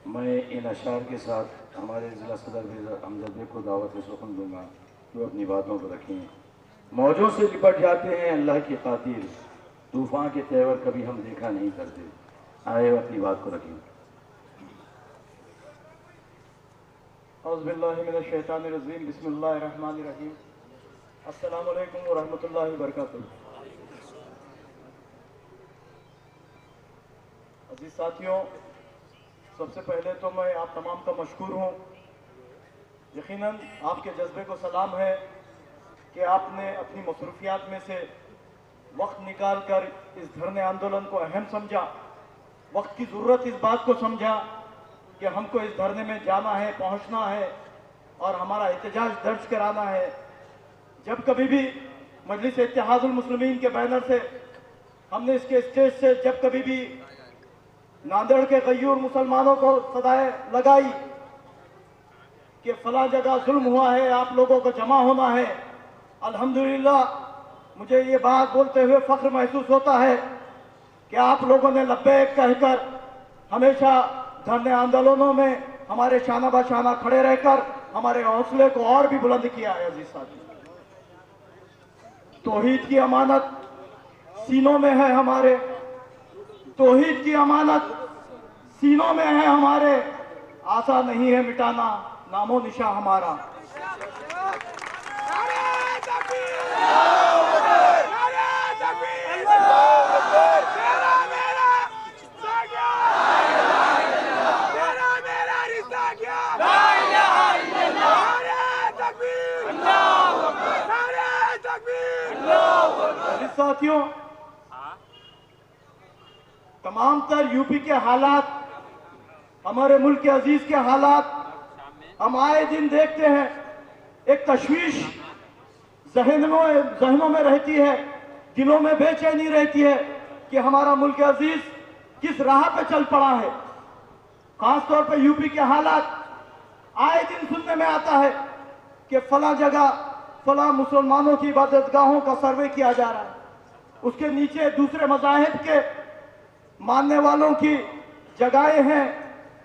मैं इन अशार के साथ हमारे ज़िला सदर हमजद को दावत सुखन दूंगा जो अपनी बातों को रखें। मौजों से लिपट जाते हैं अल्लाह की खातिर, तूफ़ान के तेवर कभी हम देखा नहीं करते। आए अपनी बात को रखें। औज़ुबिल्लाहिमिनश्शैतानिर्रजीम, बिस्मिल्लाहिर्रहमानिर्रहीम। अस्सलामु अलैकुम व रहमतुल्लाहि व बरकातुहू। अजीज साथियों, सबसे पहले तो मैं आप तमाम का मशकूर हूँ। यकीनन आपके जज्बे को सलाम है कि आपने अपनी मसरूफियात में से वक्त निकाल कर इस धरने आंदोलन को अहम समझा। वक्त की ज़रूरत इस बात को समझा कि हमको इस धरने में जाना है, पहुंचना है और हमारा एहतजाज दर्ज कराना है। जब कभी भी मजलिस इत्तेहादुल मुस्लिमीन के बैनर से हमने इसके स्टेज से जब कभी भी नांदेड़ के गयूर मुसलमानों को सदाएं लगाई कि फला जगह जुल्म हुआ है, आप लोगों को जमा होना है, अल्हम्दुलिल्लाह मुझे ये बात बोलते हुए फख्र महसूस होता है कि आप लोगों ने लब्बैक कहकर हमेशा धरने आंदोलनों में हमारे शाना बाशाना खड़े रहकर हमारे हौसले को और भी बुलंद किया है। अजीज साथी, तौहीद की अमानत सीनों में है हमारे, तौहीद की अमानत सीनों में है हमारे, आशा नहीं है मिटाना नामो निशा हमारा। साथियों, तमाम तर यूपी के हालात, हमारे मुल्क के अजीज के हालात हम आए दिन देखते हैं। एक तशवीश जहनों में रहती है, दिलों में बेचैनी रहती है कि हमारा मुल्क अजीज किस राह पे चल पड़ा है। खासतौर पे यूपी के हालात आए दिन सुनने में आता है कि फला जगह फला मुसलमानों की इबादतगाहों का सर्वे किया जा रहा है, उसके नीचे दूसरे मज़ाहिब के मानने वालों की जगहें हैं,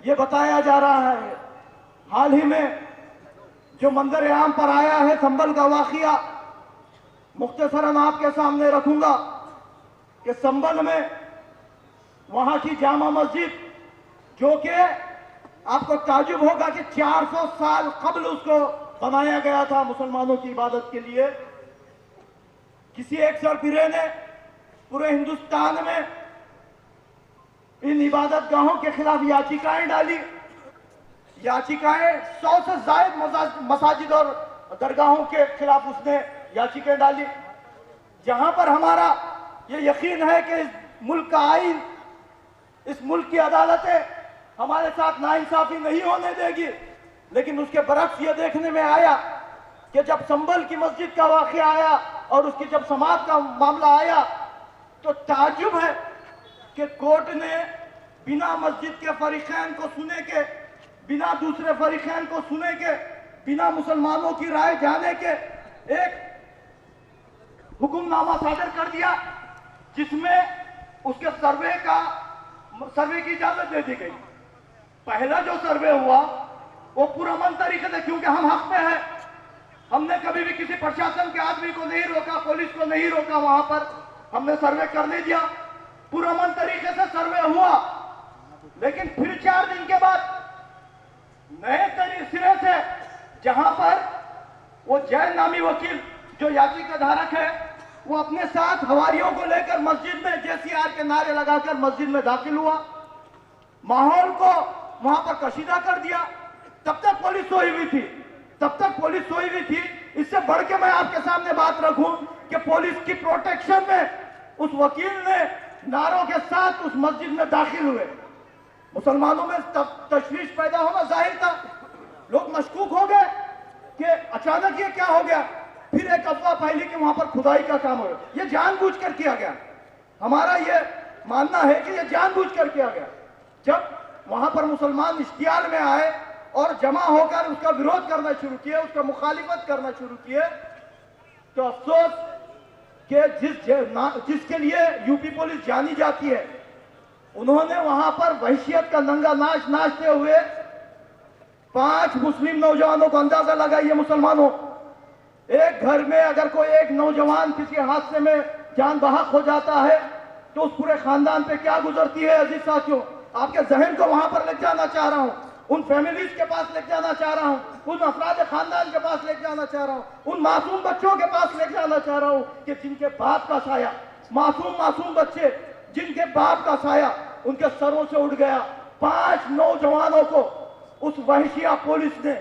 ये बताया जा रहा है। हाल ही में जो मंजर आम पर आया है संभल का वाक़िया, मुख्तसरन आपके सामने रखूंगा कि संभल में वहां की जामा मस्जिद, जो कि आपको ताजुब होगा कि 400 साल कबल उसको बनाया गया था मुसलमानों की इबादत के लिए, किसी एक सरफिरे ने पूरे हिंदुस्तान में इन इबादत गाहों के खिलाफ याचिकाएं डाली। याचिकाएं 100 से ज्यादा मसाजिद और दरगाहों के खिलाफ उसने याचिकाएं डाली, जहां पर हमारा ये यकीन है कि इस मुल्क का आईन, इस मुल्क की अदालतें हमारे साथ नाइंसाफी नहीं होने देगी। लेकिन उसके बरक्स ये देखने में आया कि जब संभल की मस्जिद का वाक़या आया और उसकी जब समाप्त का मामला आया तो ताज्जुब है कि कोर्ट ने बिना मस्जिद के फरीक़ैन को सुने के, बिना दूसरे फरीक़ैन को सुने के, बिना मुसलमानों की राय जाने के एक हुक्मनामा सादर कर दिया, जिसमें उसके सर्वे की इजाजत दे दी गई। पहला जो सर्वे हुआ वो पुरअमन तरीके से, क्योंकि हम हक में है, हमने कभी भी किसी प्रशासन के आदमी को नहीं रोका, पुलिस को नहीं रोका, वहां पर हमने सर्वे करने दिया, पुरअमन तरीके से सर्वे हुआ। लेकिन फिर 4 दिन के बाद नए सिरे से, जहां पर वो जैन नामी वकील जो याचिका धारक है, वो अपने साथ हवारियों को लेकर मस्जिद में JCR के नारे लगाकर मस्जिद में दाखिल हुआ, माहौल को वहां पर कशीदा कर दिया। तब तक पुलिस सोई हुई थी, तब तक पुलिस सोई हुई थी। इससे बढ़ के मैं आपके सामने बात रखूं कि पुलिस की प्रोटेक्शन में उस वकील ने नारों के साथ उस मस्जिद में दाखिल हुए। मुसलमानों में तशवीश पैदा होना जाहिर था, लोग मशकूक हो गए कि अचानक ये क्या हो गया। फिर एक अफवाह फैली कि वहां पर खुदाई का काम हो गया। ये जानबूझकर किया गया, हमारा ये मानना है कि ये जानबूझकर किया गया। जब वहां पर मुसलमान इश्तियाल में आए और जमा होकर उसका विरोध करना शुरू किए, उसका मुखालिफत करना शुरू किए, तो अफसोस कि जिसके लिए यूपी पुलिस जानी जाती है, उन्होंने वहां पर वहशियत का नंगा नाच नाचते हुए 5 मुस्लिम नौजवानों को, अंदाजा लगाइए मुसलमानों, एक घर में अगर कोई एक नौजवान किसी हादसे में जान बहक हो जाता है तो उस पूरे खानदान पे क्या गुजरती है। अजीज साथियों, आपके जहन को वहां पर ले जाना चाह रहा हूं, उन फैमिलीज के पास ले जाना चाह रहा हूं, उन अफराद खानदान के पास ले जाना चाह रहा हूं, उन मासूम बच्चों के पास ले जाना चाह रहा हूं कि जिनके बाप का साया, मासूम बच्चे जिनके बाप का साया उनके सरों से उठ गया। 5 नौजवानों को उस वहशिया पुलिस ने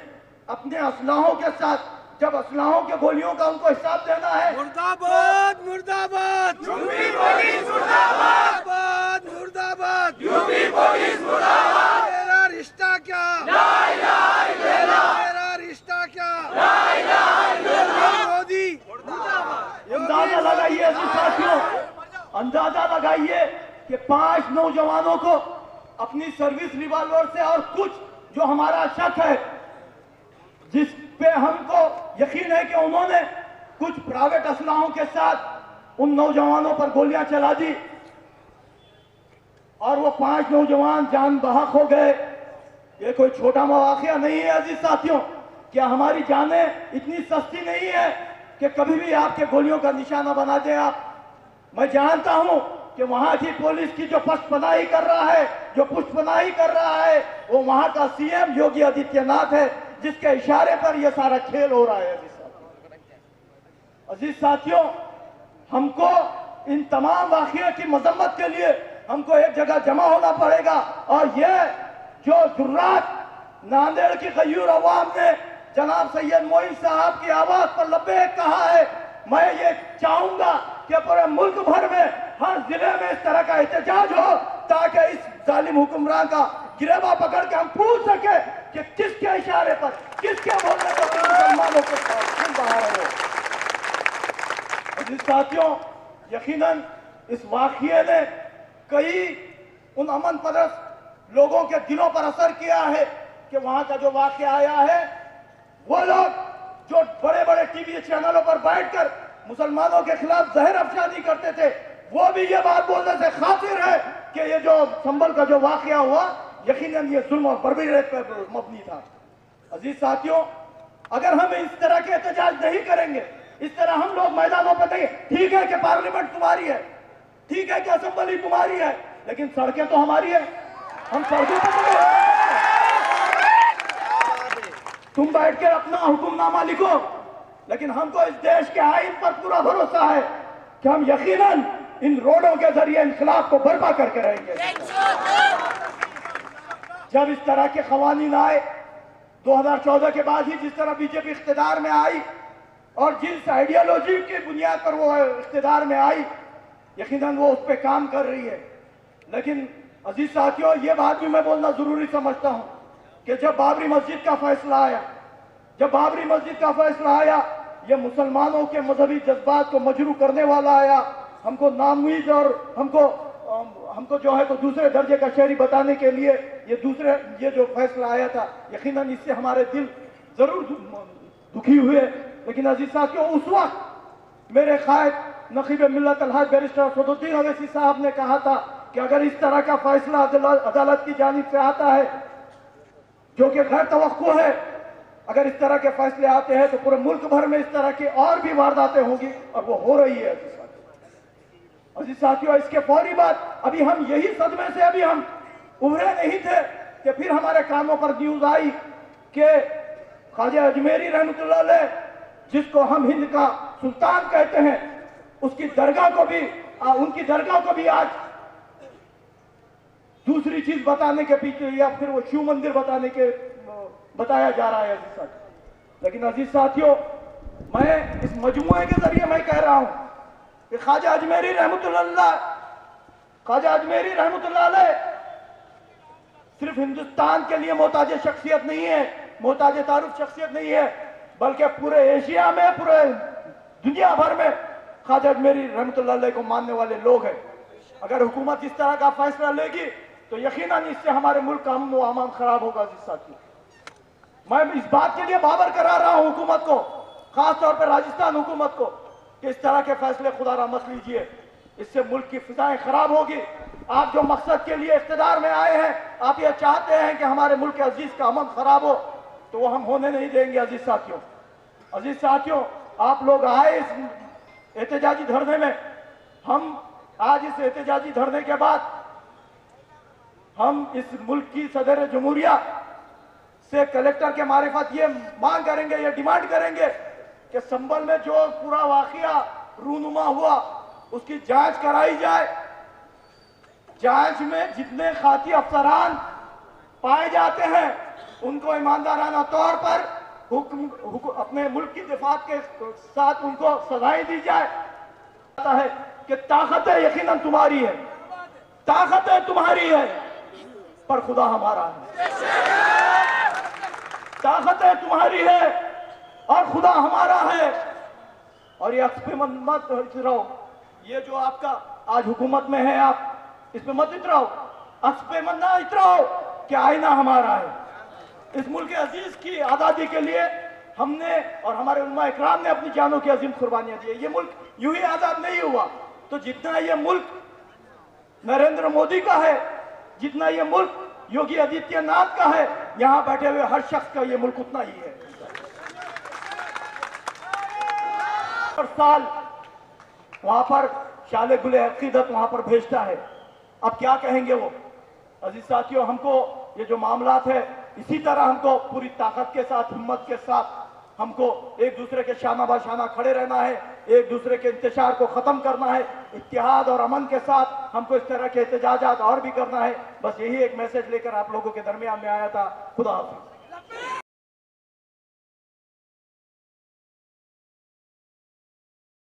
अपने असलाहों के साथ, जब असलाहों के गोलियों का उनको हिसाब देना है, मुर्दाबाद मुर्दाबाद यूपी पुलिस मुर्दाबाद मुर्दाबाद यूपी पुलिस मुर्दाबाद। तेरा रिश्ता क्या, ला इलाहा इल्लल्लाह, तेरा रिश्ता क्या, ला इलाहा इल्लल्लाह। मोदी मुर्दाबाद। अंदाजा लगाइए अजीज साथियों, अंदाजा लगाइए कि 5 नौजवानों को अपनी सर्विस रिवॉल्वर से, और कुछ जो हमारा शक है, जिस पे हमको यकीन है कि उन्होंने कुछ प्राइवेट असलाहों के साथ उन नौजवानों पर गोलियां चला दी और वो 5 नौजवान जान बहक हो गए। ये कोई छोटा वाकया नहीं है अजीज साथियों। क्या हमारी जानें इतनी सस्ती नहीं है कि कभी भी आपके गोलियों का निशाना बना दे आप? मैं जानता हूं कि वहां की पुलिस की जो पशपनाही कर रहा है, जो पुष्पनाही कर रहा है, वो वहां का सीएम योगी आदित्यनाथ है, जिसके इशारे पर यह सारा खेल हो रहा है। अजीज साथियों, हमको इन तमाम वाकये की मजम्मत के लिए हमको एक जगह जमा होना पड़ेगा। और यह जो जुर्रात नांदेड़ की गयूर अवाम ने जनाब सैयद मोइन साहब की आवाज पर लब्बैक कहा है, मैं ये चाहूंगा कि पूरे मुल्क भर में हर जिले में इस तरह का एहतजाज हो, ताकि इस जालिम हुक्मरान का गिरेबा पकड़ के हम पूछ सके कि किसके इशारे पर, किसके बोलने पर मुसलमानों को खून बहा रहे हो। अजीज साथियों, यकीनन इस वाकये ने कई उन अमन परस्त लोगों के दिलों पर असर किया है कि वहां का जो वाकया आया है, वो लोग जो बड़े बड़े टीवी चैनलों पर बैठकर मुसलमानों के खिलाफ जहर अफशानी करते थे, वो भी ये बात बोलने से खातिर है कि ये जो संभल का जो वाकया हुआ, यकीनन ये जुल्म और बर्बरीत पर मबनी था। अजीज साथियों, अगर हम इस तरह के एहतजाज नहीं करेंगे, इस तरह हम लोग मैदानों पर नहीं, ठीक है कि पार्लियामेंट तुम्हारी है, ठीक है कि असेंबली तुम्हारी है, लेकिन सड़कें तो हमारी है। हम सड़कों पर तुम बैठ कर अपना हुक्मनामा लिखो, लेकिन हमको इस देश के आईन पर पूरा भरोसा है कि हम यकीनन इन रोडों के जरिए इनकलाब को बर्पा करके रहेंगे। जब इस तरह के कवानीन आए 2014 के बाद ही, जिस तरह बीजेपी इख्तिदार में आई और जिस आइडियोलॉजी की बुनियाद पर वो इख्तिदार में आई, यकीनन वो उस पर काम कर रही है। लेकिन अजीज साथियों, ये बात भी मैं बोलना जरूरी समझता हूं कि जब बाबरी मस्जिद का फैसला आया, जब बाबरी मस्जिद का फैसला आया, ये मुसलमानों के मजहबी जज्बात को मजरू करने वाला आया, हमको नामुईज और हमको जो है तो दूसरे दर्जे का शहरी बताने के लिए ये जो फैसला आया था, यकीनन इससे हमारे दिल जरूर दुखी हुए। लेकिन अजीज साथियों, उस वक्त मेरे कायद नकीब मिल्लत अलहाज बैरिस्टर सदुद्दीन अवैसी साहब ने कहा था कि अगर इस तरह का फैसला अदालत की जानिब से आता है, जो कि गैर तवक्को है, अगर इस तरह के फैसले आते हैं तो पूरे मुल्क भर में इस तरह की और भी वारदातें होंगी, और वो हो रही है। अजीज साथियों, इसके फौरी बाद अभी हम यही सदमे से अभी हम उभरे नहीं थे कि फिर हमारे कानों पर न्यूज आई कि ख्वाजा अजमेरी रहमतुल्लाह अलैह, जिसको हम हिंद का सुल्तान कहते हैं, उसकी दरगाह को भी, उनकी दरगाह को भी आज दूसरी चीज बताने के पीछे, या फिर वो शिव मंदिर बताया जा रहा है अजीज साथियों। लेकिन अजीज साथियों, मैं इस मजमुए के जरिए मैं कह रहा हूं कि ख्वाजा अजमेरी रहमतुल्लाह अलैह सिर्फ हिंदुस्तान के लिए मोहताज शख्सियत नहीं है, मोहताज तारुफ शख्सियत नहीं है, बल्कि पूरे एशिया में, पूरे दुनिया भर में ख्वाजा अजमेरी रहमतुल्लाह अलैह को मानने वाले लोग हैं। अगर हुकूमत इस तरह का फैसला लेगी तो यकीनन इससे हमारे मुल्क का अमन व अमान खराब होगा। अजीज साथियों, मैं इस बात के लिए बाबर करा रहा हूं हुकूमत को, खासतौर पर राजस्थान हुकूमत को, कि इस तरह के फैसले खुदारा मत लीजिए, इससे मुल्क की फिजाएं खराब होगी। आप जो मकसद के लिए इख्तिदार में आए हैं, आप ये चाहते हैं कि हमारे मुल्क के अजीज का अमन खराब हो, तो वो हम होने नहीं देंगे। अजीज साथियों, अजीज साथियों, आप लोग आए इस एहतजाजी धरने में। हम आज इस एहतजाजी धरने के बाद हम इस मुल्क की सदर जमहूरिया से कलेक्टर के मारिफत ये मांग करेंगे, ये डिमांड करेंगे कि संभल में जो पूरा वाकया रूनुमा हुआ उसकी जांच कराई जाए। जांच में जितने खाती अफसरान पाए जाते हैं उनको ईमानदाराना तौर पर अपने मुल्क की दिफात के साथ उनको सजाएं दी जाए। है कि ताकतें यकीनन तुम्हारी है, ताकतें तुम्हारी है, पर खुदा हमारा है। ताकतें तुम्हारी है और खुदा हमारा है। और ये अक्स पे मत इतराओ, ये जो आपका आज हुकूमत में है आप इसमें मत इतराओ, अक्स पे मत ना इतराओ कि आईना हमारा है। इस मुल्क के अजीज की आज़ादी के लिए हमने और हमारे उलमा इकराम ने अपनी जानों की अजीम कुर्बानियां दी। ये मुल्क यूं ही आजाद नहीं हुआ। तो जितना ये मुल्क नरेंद्र मोदी का है, जितना ये मुल्क योगी आदित्यनाथ का है, यहां बैठे हुए हर शख्स का ये मुल्क उतना ही है। हर साल वहां पर शाले गुले अकीदत वहां पर भेजता है। अब क्या कहेंगे वो? अजीज साथियों, हमको ये जो मामलात है इसी तरह हमको पूरी ताकत के साथ, हिम्मत के साथ हमको एक दूसरे के शाना बाशाना खड़े रहना है, एक दूसरे के इंतशार को खत्म करना है, इत्तेहाद और अमन के साथ हमको इस तरह के एहतजाजात और भी करना है। बस यही एक मैसेज लेकर आप लोगों के दरमियान में आया था। खुदा हाफिज।